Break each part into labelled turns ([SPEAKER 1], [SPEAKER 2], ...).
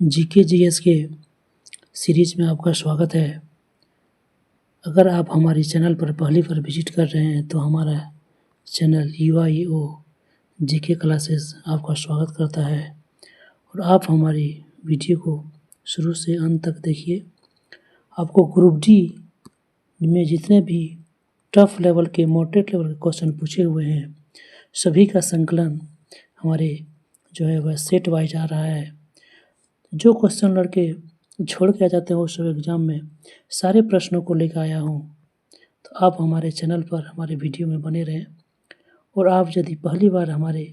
[SPEAKER 1] GK GS के series में आपका स्वागत है। अगर आप हमारे चैनल पर पहली बार विजिट कर रहे हैं तो हमारा चैनल UIO जीके क्लासेस आपका स्वागत करता है और आप हमारी वीडियो को शुरू से अंत तक देखिए। आपको ग्रुप डी में जितने भी टफ लेवल के मॉडरेट लेवल के क्वेश्चन पूछे हुए हैं सभी का संकलन हमारे वह सेट वाइज आ रहा है। जो क्वेश्चन लड़के छोड़ के आ जाते हैं उस सब एग्ज़ाम में सारे प्रश्नों को लेकर आया हूँ, तो आप हमारे चैनल पर हमारे वीडियो में बने रहें। और आप यदि पहली बार हमारे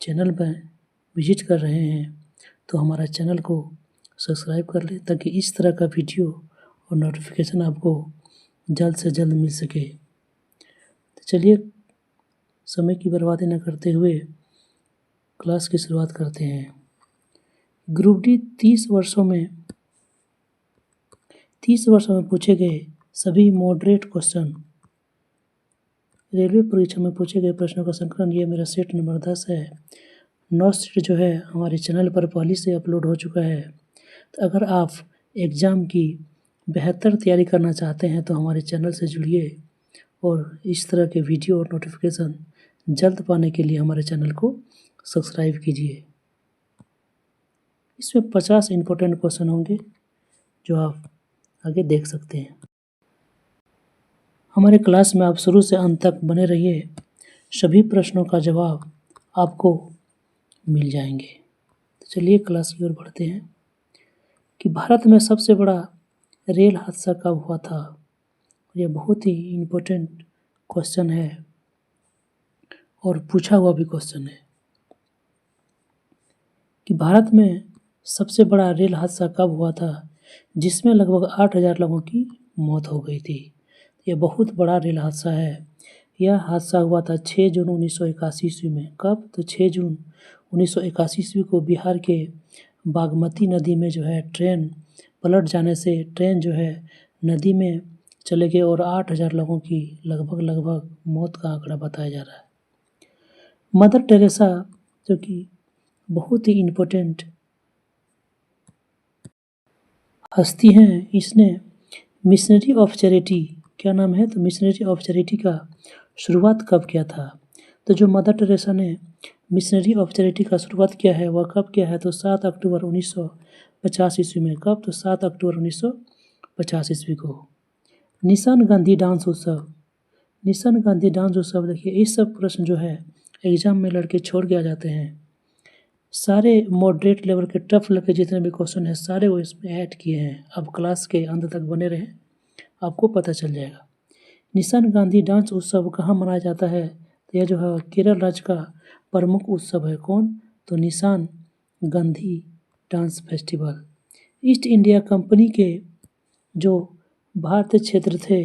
[SPEAKER 1] चैनल पर विजिट कर रहे हैं तो हमारा चैनल को सब्सक्राइब कर लें ताकि इस तरह का वीडियो और नोटिफिकेशन आपको जल्द से जल्द मिल सके। तो चलिए समय की बर्बादी न करते हुए क्लास की शुरुआत करते हैं। ग्रुप डी 30 वर्षों में पूछे गए सभी मॉडरेट क्वेश्चन, रेलवे परीक्षा में पूछे गए प्रश्नों का संकलन ये मेरा सेट नंबर 10 है। 9 सेट हमारे चैनल पर पहले से अपलोड हो चुका है। तो अगर आप एग्ज़ाम की बेहतर तैयारी करना चाहते हैं तो हमारे चैनल से जुड़िए और इस तरह के वीडियो और नोटिफिकेशन जल्द पाने के लिए हमारे चैनल को सब्सक्राइब कीजिए। इसमें 50 इम्पोर्टेंट क्वेश्चन होंगे जो आप आगे देख सकते हैं। हमारे क्लास में आप शुरू से अंत तक बने रहिए, सभी प्रश्नों का जवाब आपको मिल जाएंगे। तो चलिए क्लास की ओर बढ़ते हैं कि भारत में सबसे बड़ा रेल हादसा कब हुआ था। यह बहुत ही इम्पोर्टेंट क्वेश्चन है और पूछा हुआ भी क्वेश्चन है कि भारत में सबसे बड़ा रेल हादसा कब हुआ था जिसमें लगभग 8000 लोगों की मौत हो गई थी। यह बहुत बड़ा रेल हादसा है। यह हादसा हुआ था 6 जून 1981 ईस्वी में। कब? तो 6 जून 1981 ईस्वी को बिहार के बागमती नदी में ट्रेन पलट जाने से ट्रेन नदी में चले गए और 8000 लोगों की लगभग मौत का आंकड़ा बताया जा रहा है। मदर टेरेसा जो कि बहुत ही इम्पोर्टेंट हस्ती हैं, इसने मिशनरी ऑफ चैरिटी, क्या नाम है? तो मिशनरी ऑफ चैरिटी का शुरुआत कब किया था? तो जो मदर टेरेसा ने मिशनरी ऑफ चैरिटी का शुरुआत किया है वह कब किया है? तो 7 अक्टूबर 1950 ईस्वी में। कब? तो 7 अक्टूबर 1950 ईस्वी को। निशान गांधी डांस उत्सव, निशान गांधी डांस उत्सव देखिए, इस सब प्रश्न एग्जाम में लड़के छोड़ के आ जाते हैं। सारे मॉडरेट लेवल के टफ लेवल के जितने भी क्वेश्चन हैं सारे वो इसमें ऐड किए हैं। अब क्लास के अंत तक बने रहें, आपको पता चल जाएगा। निशान गांधी डांस उत्सव कहाँ मनाया जाता है? तो यह है केरल राज्य का प्रमुख उत्सव है। कौन? तो निशान Gandhi dance festival. East India company के जो भारतीय क्षेत्र थे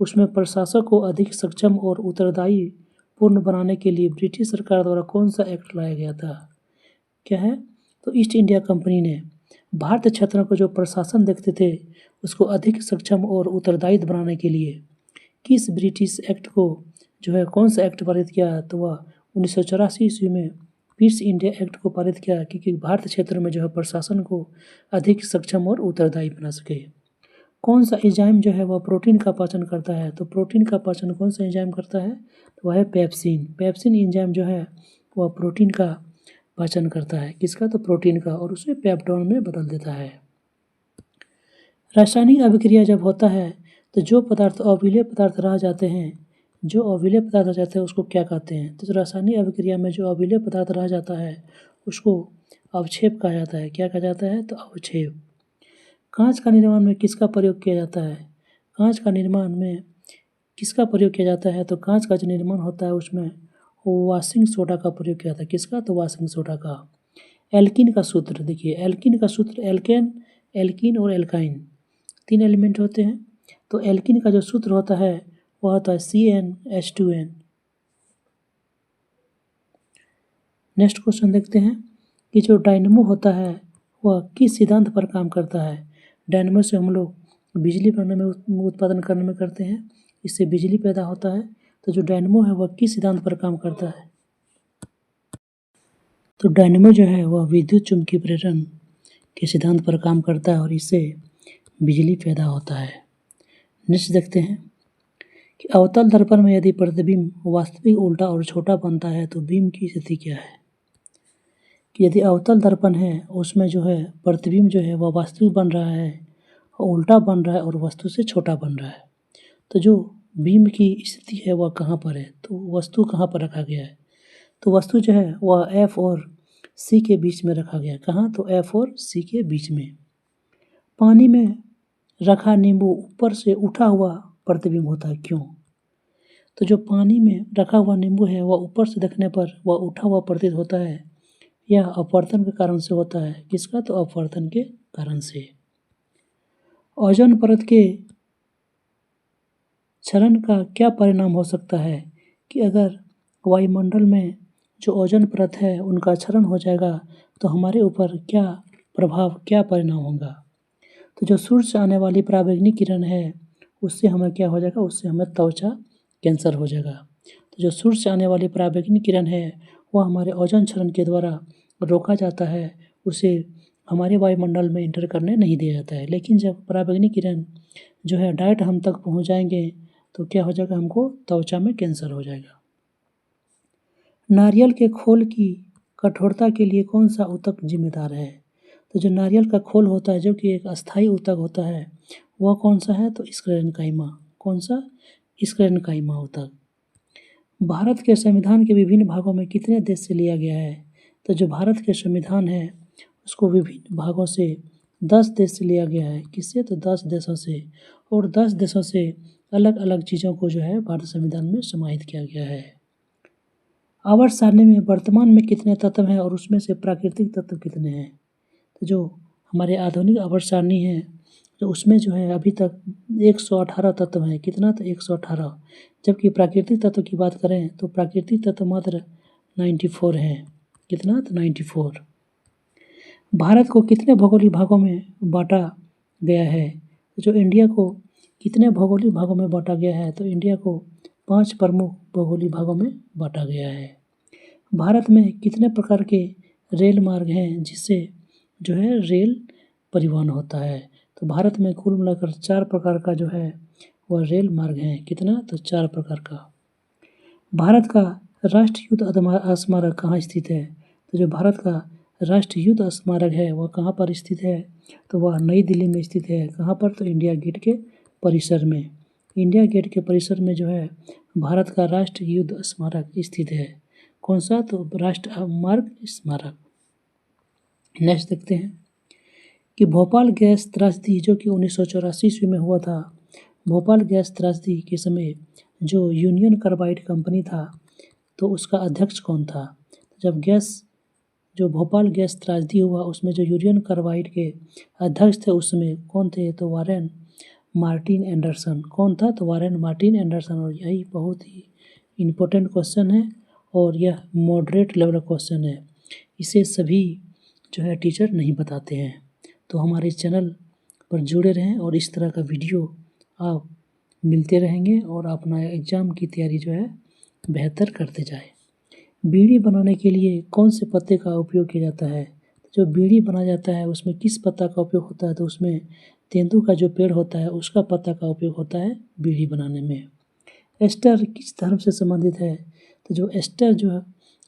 [SPEAKER 1] उसमें प्रशासक को अधिक सक्षम और उत्तरदायी पूर्ण बनाने के लिए ब्रिटिश सरकार द्वारा कौन सा एक्ट लाया गया था? क्या है? तो ईस्ट इंडिया कंपनी ने भारतीय क्षेत्रों को जो प्रशासन देखते थे उसको अधिक सक्षम और उत्तरदायी बनाने के लिए किस ब्रिटिश एक्ट को कौन सा एक्ट पारित किया? तो वह 1984 ईस्वी में पीस इंडिया एक्ट को पारित किया क्योंकि भारतीय क्षेत्र में प्रशासन को अधिक सक्षम और उत्तरदायी बना सके। कौन सा एंजाइम वह प्रोटीन का पाचन करता है? तो प्रोटीन का पाचन कौन सा एंजाइम करता है? तो वह है पेप्सिन। पेप्सिन एंजाइम वह प्रोटीन का पाचन करता है। किसका? तो प्रोटीन का, और उसे पेप्टोन में बदल देता है। रासायनिक अभिक्रिया जब होता है तो जो पदार्थ अविलेय पदार्थ रह जाते हैं, उसको क्या कहते हैं? तो रासायनिक अभिक्रिया में जो अविलेय पदार्थ रह जाता है उसको अवक्षेप कहा जाता है। क्या कहा जाता है? तो अवक्षेप। कांच का निर्माण में किसका प्रयोग किया जाता है? कांच का निर्माण में किसका प्रयोग किया जाता है? तो कांच का जो निर्माण होता है उसमें वाशिंग सोडा का प्रयोग किया जाता है। किसका? तो वाशिंग सोडा का। एल्किन का सूत्र देखिए, एल्किन का सूत्र, एल्किन और एल्काइन 3 एलिमेंट होते हैं। तो एल्किन का जो सूत्र होता है वह होता है CnH2n। नेक्स्ट क्वेश्चन देखते हैं कि जो डायनेमो होता है वह किस सिद्धांत पर काम करता है? डायनेमो से हम लोग बिजली बनाने में उत्पादन करने में करते हैं, इससे बिजली पैदा होता है। तो जो डायनेमो है वह किस सिद्धांत पर काम करता है? तो डायनेमो जो है वह विद्युत चुम्बकीय प्रेरण के सिद्धांत पर काम करता है और इससे बिजली पैदा होता है। नेक्स्ट देखते हैं कि अवतल दर्पण में यदि प्रतिबिंब वास्तविक उल्टा और छोटा बनता है तो बीम की स्थिति क्या है। कि यदि अवतल दर्पण है उसमें जो है प्रतिबिंब जो है वह वास्तविक बन रहा है और उल्टा बन रहा है और वस्तु से छोटा बन रहा है, तो जो बीम की स्थिति है वह कहाँ पर है, तो वस्तु कहाँ पर रखा गया है, तो वस्तु जो है वह एफ और सी के बीच में रखा गया है। कहाँ, तो एफ और सी के बीच में। पानी में रखा नींबू ऊपर से उठा हुआ प्रतिबिंब होता है, क्यों, तो जो पानी में रखा हुआ नींबू है वह ऊपर से देखने पर वह उठा हुआ प्रतीत होता है, यह अपवर्तन के कारण से होता है। किसका, तो अपवर्तन के कारण से। ओजोन परत के क्षरण का क्या परिणाम हो सकता है, कि अगर वायुमंडल में जो ओजोन परत है उनका क्षरण हो जाएगा तो हमारे ऊपर क्या प्रभाव, क्या परिणाम होगा, तो जो सूर्य से आने वाली पराबैंगनी किरण है उससे हमें क्या हो जाएगा, उससे हमें त्वचा कैंसर हो जाएगा। तो जो सूर्य से आने वाली पराबैंगनी किरण है वह हमारे ओजोन क्षरण के द्वारा रोका जाता है, उसे हमारे वायुमंडल में इंटर करने नहीं दिया जाता है। लेकिन जब पराबैंगनी किरण जो है डायरेक्ट हम तक पहुंच जाएंगे तो क्या हो जाएगा, हमको त्वचा में कैंसर हो जाएगा। नारियल के खोल की कठोरता के लिए कौन सा ऊतक जिम्मेदार है, तो जो नारियल का खोल होता है जो कि एक अस्थायी ऊतक होता है वह कौन सा है, तो स्क्लेरेन्काइमा। कौन सा, स्क्लेरेन्काइमा ऊतक। भारत के संविधान के विभिन्न भागों में कितने देश से लिया गया है, तो जो भारत के संविधान है उसको विभिन्न भागों से 10 देश से लिया गया है। किससे, तो 10 देशों से, और 10 देशों से अलग अलग चीज़ों को जो है भारत संविधान में समाहित किया गया है। आवर्त सारणी में वर्तमान में कितने तत्व हैं और उसमें से प्राकृतिक तत्व कितने हैं, तो जो हमारे आधुनिक आवर्त सारणी है तो उसमें जो है अभी तक 118 तत्व हैं। कितना, तो 118, जबकि प्राकृतिक तत्व की बात करें तो प्राकृतिक तत्व मात्र 94 हैं। कितना, तो 94। भारत को कितने भौगोलिक भागों में बांटा गया है, तो जो इंडिया को कितने भौगोलिक भागों में बांटा गया है, तो इंडिया को 5 प्रमुख भौगोलिक भागों में बांटा गया है। भारत में कितने प्रकार के रेल मार्ग हैं जिससे जो है रेल परिवहन होता है, तो भारत में कुल मिलाकर 4 प्रकार का जो है वह रेल मार्ग है। कितना, तो 4 प्रकार का। भारत का राष्ट्रीय युद्ध स्मारक कहाँ स्थित है, तो जो भारत का राष्ट्रीय युद्ध स्मारक है वह कहाँ पर स्थित है, तो वह नई दिल्ली में स्थित है। कहाँ पर, तो इंडिया गेट के परिसर में। इंडिया गेट के परिसर में जो है भारत का राष्ट्रीय युद्ध स्मारक स्थित है। कौन सा, तो राष्ट्र मार्ग स्मारक। नेक्स्ट देखते हैं कि भोपाल गैस त्रासदी जो कि 1984 ईस्वी में हुआ था, भोपाल गैस त्रासदी के समय जो यूनियन कार्बाइड कंपनी था तो उसका अध्यक्ष कौन था, जब जो भोपाल गैस त्रासदी हुआ उसमें जो यूनियन कार्बाइड के अध्यक्ष थे उस समय कौन थे, तो वारेन मार्टिन एंडरसन। कौन था, तो वारेन मार्टिन एंडरसन। और यही बहुत ही इम्पोर्टेंट क्वेश्चन है और यह मॉडरेट लेवल क्वेश्चन है, इसे सभी जो है टीचर नहीं बताते हैं। तो हमारे चैनल पर जुड़े रहें और इस तरह का वीडियो आप मिलते रहेंगे और अपना एग्ज़ाम की तैयारी जो है बेहतर करते जाए। बीड़ी बनाने के लिए कौन से पत्ते का उपयोग किया जाता है, जो बीड़ी बनाया जाता है उसमें किस पत्ता का उपयोग होता है, तो उसमें तेंदू का जो पेड़ होता है उसका पत्ता का उपयोग होता है बीड़ी बनाने में। एस्टर किस धर्म से संबंधित है, तो जो एस्टर जो है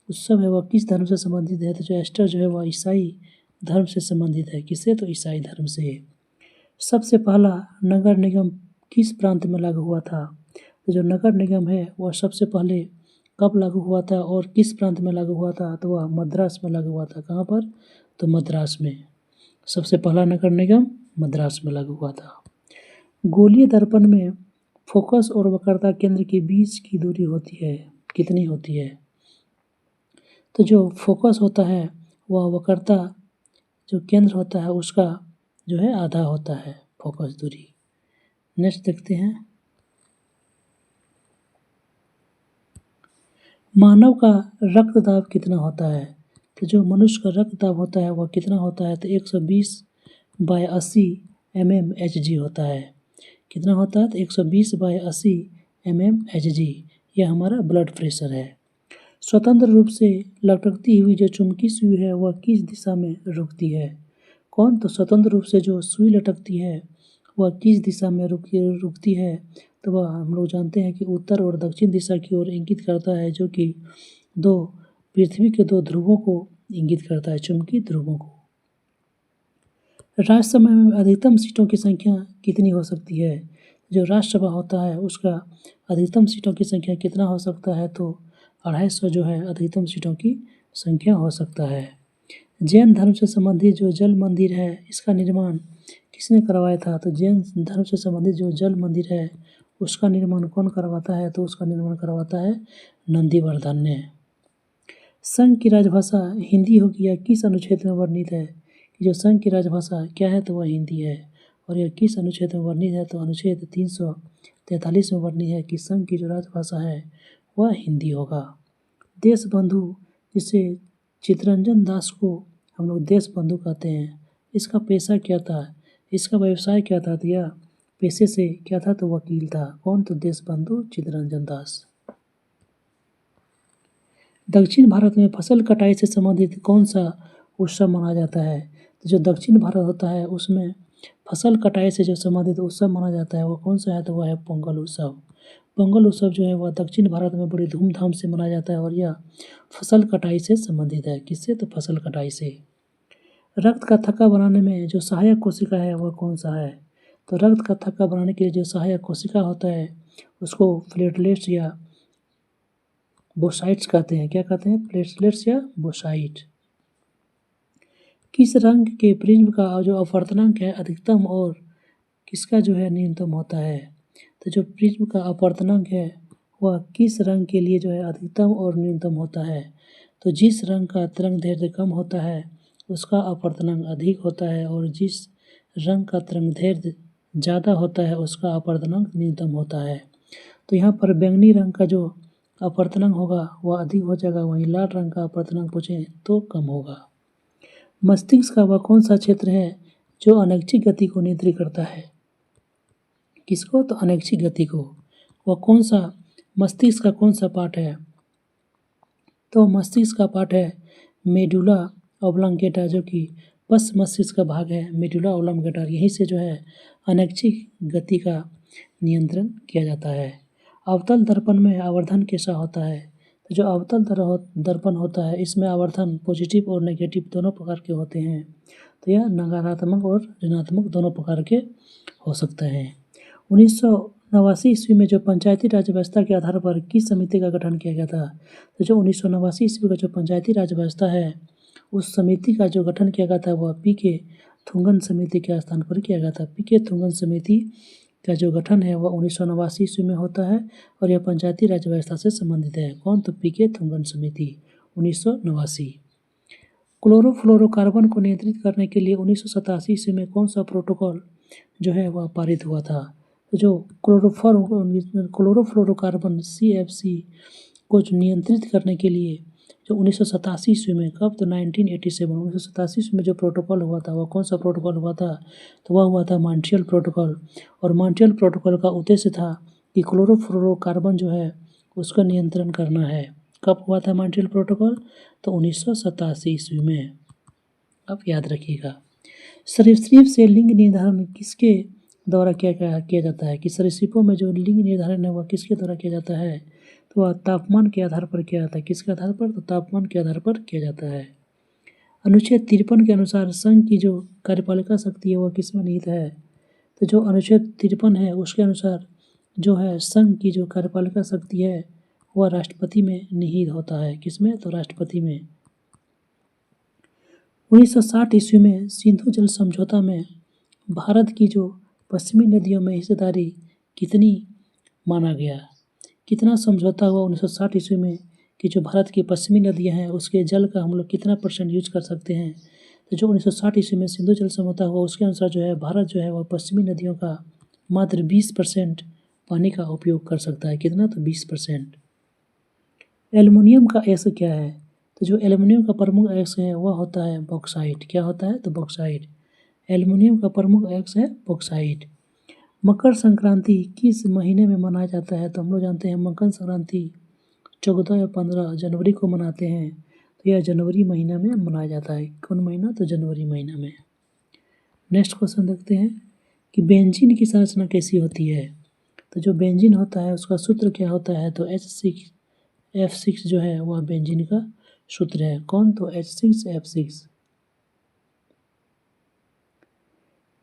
[SPEAKER 1] उत्सव है वह किस धर्म से संबंधित है, तो जो एस्टर जो है वह ईसाई धर्म से संबंधित है। किससे, तो ईसाई धर्म से। सबसे पहला नगर निगम किस प्रांत में लागू हुआ था, तो जो नगर निगम है वह सबसे पहले कब लागू हुआ था और किस प्रांत में लागू हुआ था, तो वह मद्रास में लागू हुआ था। कहाँ पर, तो मद्रास में। सबसे पहला नगर निगम मद्रास में लागू हुआ था। गोलीय दर्पण में फोकस और वक्रता केंद्र के बीच की दूरी होती है, कितनी होती है, तो जो फोकस होता है वह वक्रता जो केंद्र होता है उसका जो है आधा होता है फोकस दूरी। नेक्स्ट देखते हैं, मानव का रक्त दाब कितना होता है, तो जो मनुष्य का रक्त दाब होता है वह कितना होता है, तो 120/80 mmHg होता है। कितना होता है, तो 120/80 mmHg, यह हमारा ब्लड प्रेशर है। स्वतंत्र रूप से लटकती हुई जो चुंबकीय सुई है वह किस दिशा में रुकती है? कौन? तो स्वतंत्र रूप से जो सुई लटकती है वह किस दिशा में रुकती है? तो वह हम लोग जानते हैं कि उत्तर और दक्षिण दिशा की ओर इंगित करता है, जो कि दो पृथ्वी के दो ध्रुवों को इंगित करता है, चुंबकीय ध्रुवों को। राज्यसभा में अधिकतम सीटों की संख्या कितनी हो सकती है? जो राज्यसभा होता है उसका अधिकतम सीटों की संख्या कितना हो सकता है? तो 250 जो है अधिकतम सीटों की संख्या हो सकता है। जैन धर्म से संबंधित जो जल मंदिर है इसका निर्माण किसने करवाया था? तो जैन धर्म से संबंधित जो जल मंदिर है उसका निर्माण कौन करवाता है? तो उसका निर्माण करवाता है नंदीवर्धन ने। संघ की राजभाषा हिंदी होगी या किस अनुच्छेद में वर्णित है? कि जो संघ की राजभाषा क्या है? तो वह हिंदी है। और यह किस अनुच्छेद में वर्णित है? तो अनुच्छेद 343 में वर्णित है कि संघ की जो राजभाषा है वह हिंदी होगा। देशबंधु, जिसे चित्तरंजन दास को हम लोग देशबंधु कहते हैं, इसका पेशा क्या था? इसका व्यवसाय क्या था? तो यह पेशे से क्या था? तो वकील था। कौन? तो देशबंधु चित्तरंजन दास। दक्षिण भारत में फसल कटाई से संबंधित कौन सा उत्सव मनाया जाता है? तो जो दक्षिण भारत होता है उसमें फसल कटाई से जो संबंधित उत्सव माना जाता है वो कौन सा है? तो वह है पोंगल उत्सव। पोंगल उत्सव जो है वह दक्षिण भारत में बड़ी धूमधाम से मनाया जाता है और यह फसल कटाई से संबंधित है। किससे? तो फसल कटाई से। रक्त का थक्का बनाने में जो सहायक कोशिका है वह कौन सा है? तो रक्त का थक्का बनाने के लिए जो सहायक कोशिका होता है उसको प्लेटलेट्स या बोसाइट्स कहते हैं। क्या कहते हैं? प्लेटलेट्स या बोसाइट। किस रंग के प्रिज्म का जो अपवर्तनांक है अधिकतम और किसका जो है न्यूनतम होता है? तो जो प्रिज्म का अपवर्तनांक है वह किस रंग के लिए जो है अधिकतम और न्यूनतम होता है? तो जिस रंग का तरंगदैर्ध्य कम होता है उसका अपवर्तनांक अधिक होता है और जिस रंग का तरंगदैर्ध्य ज़्यादा होता है उसका अपवर्तनांक न्यूनतम होता है। तो यहाँ पर बैंगनी रंग का जो अपवर्तनांक होगा वह अधिक हो जाएगा, वहीं लाल रंग का अपवर्तनांक पूछें तो कम होगा। मस्तिष्क का वह कौन सा क्षेत्र है जो अनैच्छिक गति को नियंत्रित करता है? किसको? तो अनैच्छिक गति को। वह कौन सा मस्तिष्क का कौन सा पार्ट है? तो मस्तिष्क का पार्ट है मेडुला ऑब्लांगेटा, जो कि पश्च मस्तिष्क का भाग है मेडुला ऑब्लांगेटा। यहीं से जो है अनैच्छिक गति का नियंत्रण किया जाता है। अवतल दर्पण में आवर्धन कैसा होता है? तो जो अवतल दर्पण होता है इसमें आवर्धन पॉजिटिव और नेगेटिव दोनों प्रकार के होते हैं। तो यह नकारात्मक और ऋणात्मक दोनों प्रकार के हो सकते हैं। 1989 ईस्वी में जो पंचायती राज व्यवस्था के आधार पर किस समिति का गठन किया गया था? तो जो 1989 ईस्वी का जो पंचायती राज व्यवस्था है उस समिति का जो गठन किया गया था वह पी.के. थुंगन समिति के स्थान पर किया गया था। पी.के. थुंगन समिति का जो गठन है वह 1989 ईस्वी में होता है और यह पंचायती राज व्यवस्था से संबंधित है। कौन? तो पी.के. थुंगन समिति 1989। क्लोरोफ्लोरोकार्बन को नियंत्रित करने के लिए 1987 ईस्वी में कौन सा प्रोटोकॉल जो है वह पारित हुआ था? तो जो क्लोरोफ्लोरोकार्बन CFC को नियंत्रित करने के लिए जो 1987 ईस्वी में, कब? तो 1987 ईस्वी में जो प्रोटोकॉल हुआ था वह कौन सा प्रोटोकॉल हुआ था? तो वह हुआ था मॉन्ट्रियल प्रोटोकॉल। और मॉन्ट्रियल प्रोटोकॉल का उद्देश्य था कि क्लोरोफ्लोरोकार्बन जो है उसका नियंत्रण करना है। कब हुआ था मॉन्ट्रियल प्रोटोकॉल? तो 1987 ईस्वी में। आप याद रखिएगा। सरीसृप से लिंग निर्धारण किसके द्वारा किया जाता है? कि सरीसृपों में जो लिंग निर्धारण है वह किसके द्वारा किया जाता है? तो वह तापमान के आधार पर किया जाता है। किसके आधार पर? तो तापमान के आधार पर किया जाता है। अनुच्छेद 53 के अनुसार संघ की जो कार्यपालिका शक्ति है वह किसमें निहित है? तो जो अनुच्छेद 53 है उसके अनुसार जो है संघ की जो कार्यपालिका शक्ति है वह राष्ट्रपति में निहित होता है। किसमें? तो राष्ट्रपति में। 1960 ईस्वी में सिंधु जल समझौता में भारत की जो पश्चिमी नदियों में हिस्सेदारी कितनी माना गया? कितना समझौता हुआ 1960 ईस्वी में कि जो भारत की पश्चिमी नदियां हैं उसके जल का हम लोग कितना % यूज कर सकते हैं? तो जो 1960 ईस्वी में सिंधु जल समझौता हुआ उसके अनुसार जो है भारत जो है वह पश्चिमी नदियों का मात्र 20% पानी का उपयोग कर सकता है। कितना? तो 20%। एल्युमिनियम का एक्स क्या है? तो जो एल्युमिनियम का प्रमुख एक्स है वह होता है बॉक्साइट। क्या होता है? तो बॉक्साइट। एल्युमिनियम का प्रमुख एक्स है बॉक्साइट। मकर संक्रांति किस महीने में मनाया जाता है? तो हम लोग जानते हैं मकर संक्रांति 14 या 15 जनवरी को मनाते हैं, तो यह जनवरी महीना में मनाया जाता है। कौन महीना? तो जनवरी महीना में। नेक्स्ट क्वेश्चन देखते हैं कि बेंजीन की संरचना कैसी होती है। तो जो बेंजीन होता है उसका सूत्र क्या होता है? तो H6F6 जो है वह बेंजीन का सूत्र है। कौन? तो H6F6।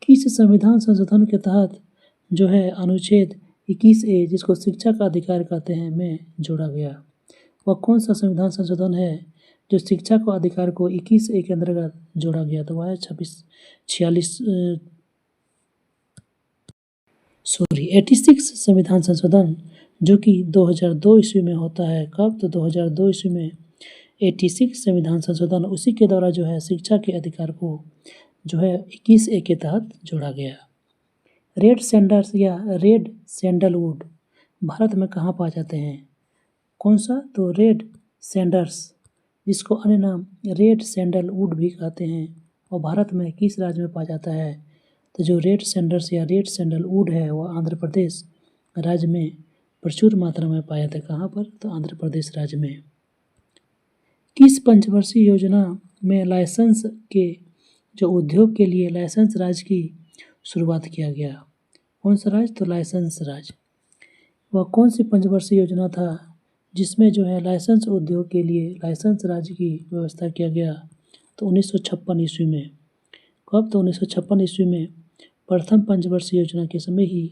[SPEAKER 1] किस संविधान संशोधन के तहत जो है अनुच्छेद 21A, जिसको शिक्षा का अधिकार कहते हैं, में जोड़ा गया? वह कौन सा संविधान संशोधन है जो शिक्षा को अधिकार को 21A के अंतर्गत जोड़ा गया? तो वह है 86 संविधान संशोधन, जो कि 2002 ईस्वी में होता है। कब? तो 2002 ईस्वी में 86 संविधान संशोधन, उसी के द्वारा जो है शिक्षा के अधिकार को जो है 21A के तहत जोड़ा गया। रेड सैंडल्स या रेड सैंडलवुड भारत में कहाँ पाए जाते हैं? कौन सा? तो रेड सैंडल्स, जिसको अन्य नाम रेड सैंडलवुड भी कहते हैं, और भारत में किस राज्य में पाया जाता है? तो जो रेड सैंडल्स या रेड सैंडलवुड है वह आंध्र प्रदेश राज्य में प्रचुर मात्रा में पाया जाता है। कहाँ पर? तो आंध्र प्रदेश राज्य में। किस पंचवर्षीय योजना में लाइसेंस के जो उद्योग के लिए लाइसेंस राज की शुरुआत किया गया? कौन सा राज? तो लाइसेंस राज। वह कौन सी पंचवर्षीय योजना था जिसमें जो है लाइसेंस उद्योग के लिए लाइसेंस राज की व्यवस्था किया गया? तो 1956 ईस्वी में। कब? तो 1956 ईस्वी में प्रथम पंचवर्षीय योजना के समय ही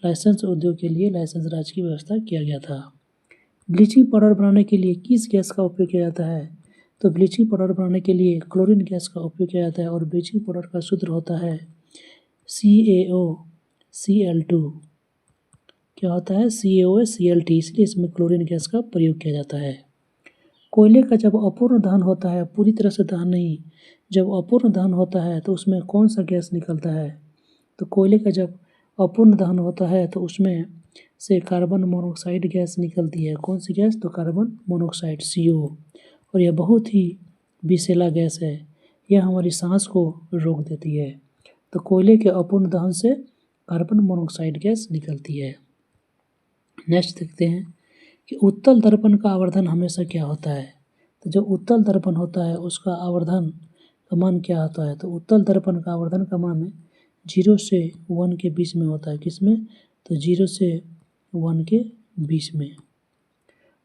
[SPEAKER 1] लाइसेंस उद्योग के लिए लाइसेंस राज की व्यवस्था किया गया था। ब्लीचिंग पाउडर बनाने के लिए किस गैस का उपयोग किया जाता है? तो ब्लीचिंग पाउडर बनाने के लिए क्लोरीन गैस का उपयोग किया जाता है, और ब्लीचिंग पाउडर का सूत्र होता है CaOCl2। क्या होता है? CaOCl2, इसलिए इसमें क्लोरीन गैस का प्रयोग किया जाता है। कोयले का जब अपूर्ण दहन होता है, पूरी तरह से दहन नहीं, जब अपूर्ण दहन होता है तो उसमें कौन सा गैस निकलता है? तो कोयले का जब अपूर्ण दहन होता है तो उसमें से कार्बन मोनोऑक्साइड गैस निकलती है। कौन सी गैस? तो कार्बन मोनोऑक्साइड, CO। और यह बहुत ही विषैला गैस है, यह हमारी सांस को रोक देती है। तो कोयले के अपूर्ण दहन से कार्बन मोनोऑक्साइड गैस निकलती है। नेक्स्ट देखते हैं कि उत्तल दर्पण का आवर्धन हमेशा क्या होता है? तो जो उत्तल दर्पण होता है उसका आवर्धन का मान क्या होता है? तो उत्तल दर्पण का आवर्धन का मान 0 से 1 के बीच में होता है। किसमें? तो 0 से 1 के बीच में।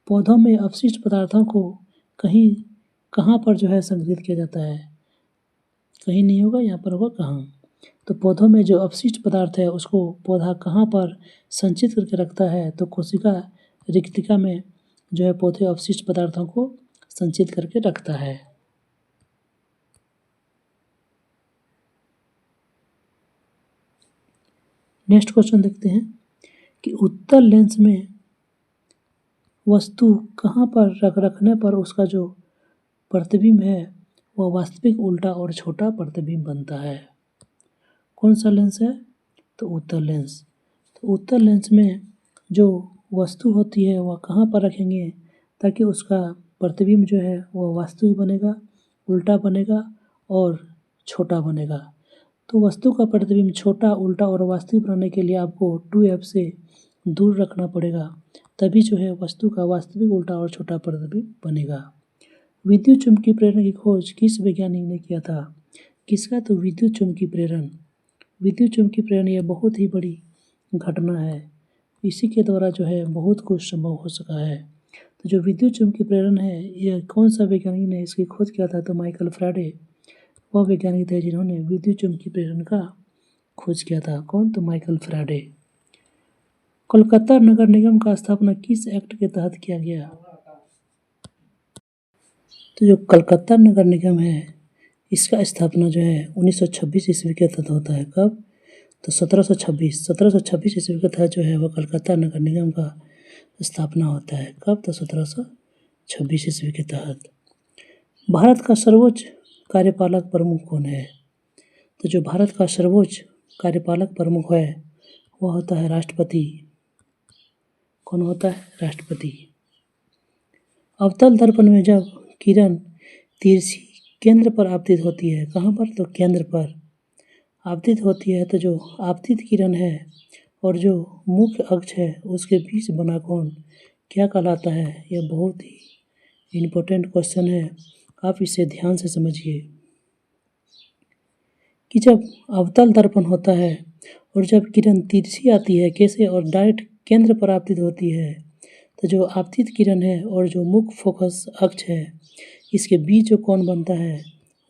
[SPEAKER 1] पौधों में अपशिष्ट पदार्थों को कहाँ पर जो है संग्रहित किया जाता है? कहीं नहीं होगा, यहाँ पर होगा कहाँ? तो पौधों में जो अपशिष्ट पदार्थ है उसको पौधा कहाँ पर संचित करके रखता है? तो कोशिका रिक्तिका में जो है पौधे अपशिष्ट पदार्थों को संचित करके रखता है। नेक्स्ट क्वेश्चन देखते हैं कि उत्तल लेंस में वस्तु कहाँ पर रखने पर उसका जो प्रतिबिंब है वह वास्तविक उल्टा और छोटा प्रतिबिंब बनता है? कौन सा लेंस है? तो उत्तल लेंस। तो उत्तल लेंस में जो वस्तु होती है वह कहाँ पर रखेंगे ताकि उसका प्रतिबिंब जो है वह वास्तविक बनेगा, उल्टा बनेगा और छोटा बनेगा? तो वस्तु का प्रतिबिंब छोटा, उल्टा और वास्तविक बनाने के लिए आपको 2F से दूर रखना पड़ेगा, तभी जो है वस्तु का वास्तविक उल्टा और छोटा प्रतिबिंब बनेगा। विद्युत चुम्बकीय प्रेरण की खोज किस वैज्ञानिक ने किया था? किसका? तो विद्युत चुम्बकीय प्रेरण। विद्युत चुम्बकीय प्रेरण यह बहुत ही बड़ी घटना है, इसी के द्वारा जो है बहुत कुछ संभव हो सका है। तो जो विद्युत चुम्बकीय प्रेरण है यह कौन सा वैज्ञानिक ने इसकी खोज किया था? तो माइकल फैराडे वह वैज्ञानिक थे जिन्होंने विद्युत चुम्बकीय प्रेरण का खोज किया था। कौन? तो माइकल फैराडे। कोलकाता नगर निगम का स्थापना किस एक्ट के तहत किया गया? तो जो कलकत्ता नगर निगम है इसका स्थापना जो है 1926 ईस्वी के तहत होता है। कब? तो 1726 ईस्वी के तहत जो है वह कलकत्ता नगर निगम का स्थापना होता है। कब? तो 1726 ईस्वी के तहत। भारत का सर्वोच्च कार्यपालक प्रमुख कौन है? तो जो भारत का सर्वोच्च कार्यपालक प्रमुख है वह होता है राष्ट्रपति। कौन होता है? राष्ट्रपति। अवतल दर्पण में जब किरण तिरछी केंद्र पर आपतित होती है, कहाँ पर? तो केंद्र पर आपतित होती है, तो जो आपतित किरण है और जो मुख्य अक्ष है उसके बीच बना कोण क्या कहलाता है? यह बहुत ही इम्पोर्टेंट क्वेश्चन है, आप इसे ध्यान से समझिए कि जब अवतल दर्पण होता है और जब किरण तिरछी आती है कैसे और डायरेक्ट केंद्र पर आपतित होती है, तो जो आपतित किरण है और जो मुख्य फोकस अक्ष है, इसके बीच जो कोण बनता है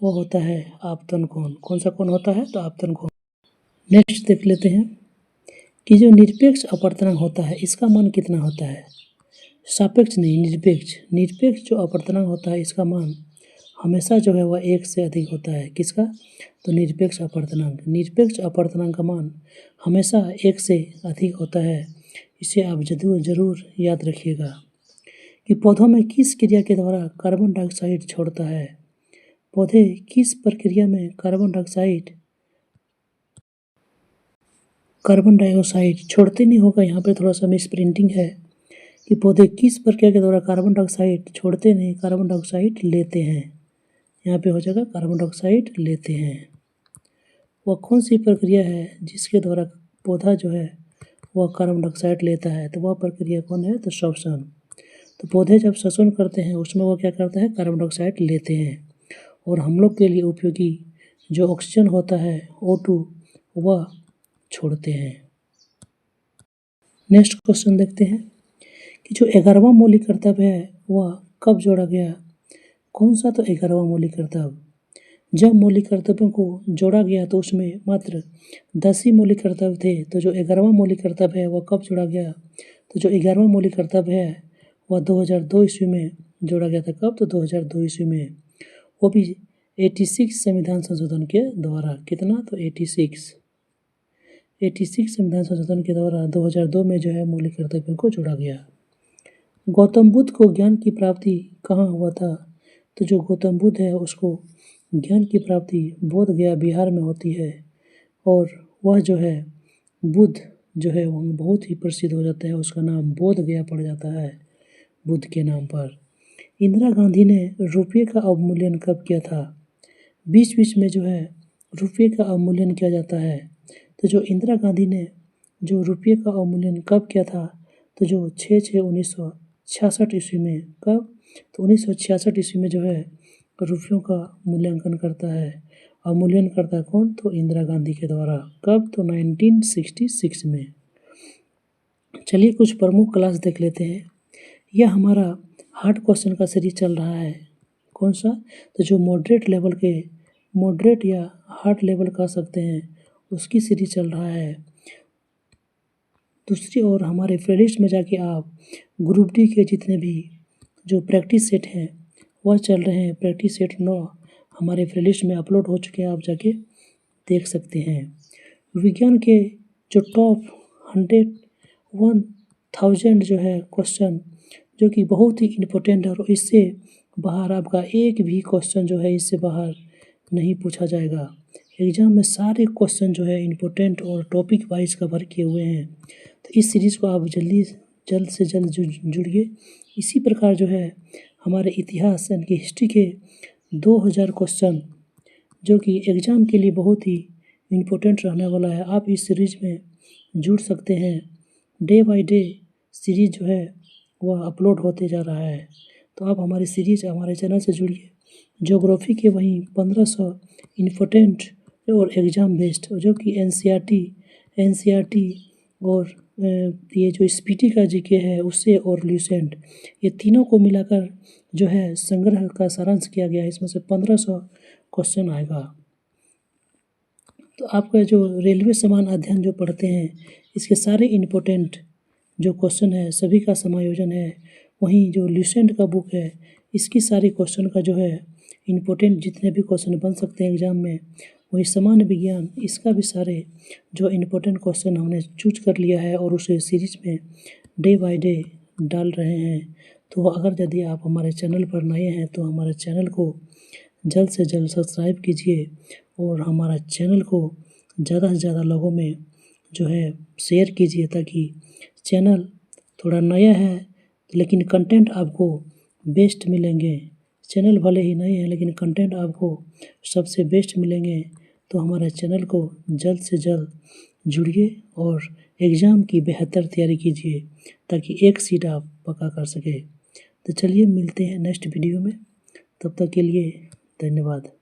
[SPEAKER 1] वो होता है आपतन कोण। कौन सा कोण होता है? तो आपतन कोण। नेक्स्ट देख लेते हैं कि जो निरपेक्ष अपवर्तनांक होता है इसका मान कितना होता है? सापेक्ष नहीं, निरपेक्ष। निरपेक्ष जो अपवर्तनांक होता है इसका मान हमेशा जो है वह 1 से अधिक होता है। किसका? तो निरपेक्ष अपवर्तनांक। निरपेक्ष अपवर्तनांक का मान हमेशा 1 से अधिक होता है। इसे आप जरूर याद रखिएगा कि पौधों में किस क्रिया के द्वारा कार्बन डाइऑक्साइड छोड़ता है? पौधे किस प्रक्रिया में कार्बन डाइऑक्साइड छोड़ते नहीं होगा। यहाँ पे थोड़ा सा मिस प्रिंटिंग है कि पौधे किस प्रक्रिया के द्वारा कार्बन डाइऑक्साइड छोड़ते नहीं, कार्बन डाइऑक्साइड लेते हैं। यहाँ पे हो जाएगा कार्बन डाइऑक्साइड लेते हैं। वह कौन सी प्रक्रिया है जिसके द्वारा पौधा जो है वह कार्बन डाइऑक्साइड लेता है? तो वह प्रक्रिया कौन है? तो श्वसन। तो पौधे जब श्वसन करते हैं उसमें वो क्या करते हैं? कार्बन डाइऑक्साइड लेते हैं और हम लोग के लिए उपयोगी जो ऑक्सीजन होता है O2 वह छोड़ते हैं। नेक्स्ट क्वेश्चन देखते हैं कि जो 11वां मौलिक कर्तव्य है वह कब जोड़ा गया? कौन सा? तो 11वां मौलिक कर्तव्य। जब मौलिक कर्तव्यों को जोड़ा गया तो उसमें मात्र 10 ही मौलिक कर्तव्य थे। तो जो 11वां मौलिक कर्तव्य है वह कब जोड़ा गया? तो जो 11वां मौलिक कर्तव्य है वह 2002 ईस्वी में जोड़ा गया था। कब? तो 2002 ईस्वी में, वो भी 86 संविधान संशोधन के द्वारा। कितना? तो 86 संविधान संशोधन के द्वारा 2002 में जो है मौलिक कर्तव्यों को जोड़ा गया। गौतम बुद्ध को ज्ञान की प्राप्ति कहाँ हुआ था? तो जो गौतम बुद्ध है उसको ज्ञान की प्राप्ति बोध गया बिहार में होती है और वह जो है बुद्ध जो है वह बहुत ही प्रसिद्ध हो जाता है, उसका नाम बोध गया पड़ जाता है बुद्ध के नाम पर। इंदिरा गांधी ने रुपये का अवमूल्यन कब किया था? बीच बीच में जो है रुपये का अवमूल्यन किया जाता है। तो जो इंदिरा गांधी ने जो रुपये का अवमूल्यन कब किया था? तो जो 6/6/1966 ईस्वी में। कब? तो 1966 ईस्वी में जो है रुपयों का मूल्यांकन करता है, अवमूल्यन करता है कौन? तो इंदिरा गांधी के द्वारा। कब? तो 1966 में। चलिए कुछ प्रमुख क्लास देख लेते हैं। यह हमारा हार्ड क्वेश्चन का सीरीज चल रहा है। कौन सा? तो जो मॉडरेट या हार्ड लेवल कह सकते हैं उसकी सीरीज चल रहा है। दूसरी ओर हमारे प्लेलिस्ट में जाके आप ग्रुप डी के जितने भी जो प्रैक्टिस सेट हैं वह चल रहे हैं। प्रैक्टिस सेट 9 हमारे प्लेलिस्ट में अपलोड हो चुके हैं, आप जाके देख सकते हैं। विज्ञान के जो टॉप 1000 जो है क्वेश्चन जो कि बहुत ही इम्पोर्टेंट है और इससे बाहर आपका एक भी क्वेश्चन जो है इससे बाहर नहीं पूछा जाएगा। एग्ज़ाम में सारे क्वेश्चन जो है इम्पोर्टेंट और टॉपिक वाइज कवर किए हुए हैं। तो इस सीरीज़ को आप जल्द से जल्द जुड़िए। इसी प्रकार जो है हमारे इतिहास यानी कि हिस्ट्री के 2000 क्वेश्चन जो कि एग्ज़ाम के लिए बहुत ही इम्पोर्टेंट रहने वाला है, आप इस सीरीज़ में जुड़ सकते हैं। डे बाय डे सीरीज़ जो है वह अपलोड होते जा रहा है, तो आप हमारी सीरीज़ हमारे चैनल से जुड़िए। ज्योग्राफी के वहीं 1500 इम्पोर्टेंट और एग्ज़ाम बेस्ड जो कि एनसीईआरटी और ये जो स्पीटी का जीके है उससे और ल्यूसेंट, ये तीनों को मिलाकर जो है संग्रह का सारांश किया गया है। इसमें से 1500 क्वेश्चन आएगा। तो आपका जो रेलवे समान अध्ययन जो पढ़ते हैं इसके सारे इम्पोर्टेंट जो क्वेश्चन है सभी का समायोजन है। वहीं जो ल्यूसेंट का बुक है इसकी सारी क्वेश्चन का जो है इम्पोर्टेंट जितने भी क्वेश्चन बन सकते हैं एग्ज़ाम में, वही सामान्य विज्ञान इसका भी सारे जो इम्पोर्टेंट क्वेश्चन हमने चूज कर लिया है और उसे सीरीज में डे बाय डे डाल रहे हैं। तो अगर यदि आप हमारे चैनल पर नए हैं तो हमारे चैनल को जल्द से जल्द सब्सक्राइब कीजिए और हमारा चैनल को ज़्यादा से ज़्यादा लोगों में जो है शेयर कीजिए, ताकि चैनल थोड़ा नया है लेकिन कंटेंट आपको बेस्ट मिलेंगे। चैनल भले ही नए हैं लेकिन कंटेंट आपको सबसे बेस्ट मिलेंगे। तो हमारे चैनल को जल्द से जल्द जुड़िए और एग्ज़ाम की बेहतर तैयारी कीजिए ताकि एक सीट आप पक्का कर सके। तो चलिए मिलते हैं नेक्स्ट वीडियो में, तब तक के लिए धन्यवाद।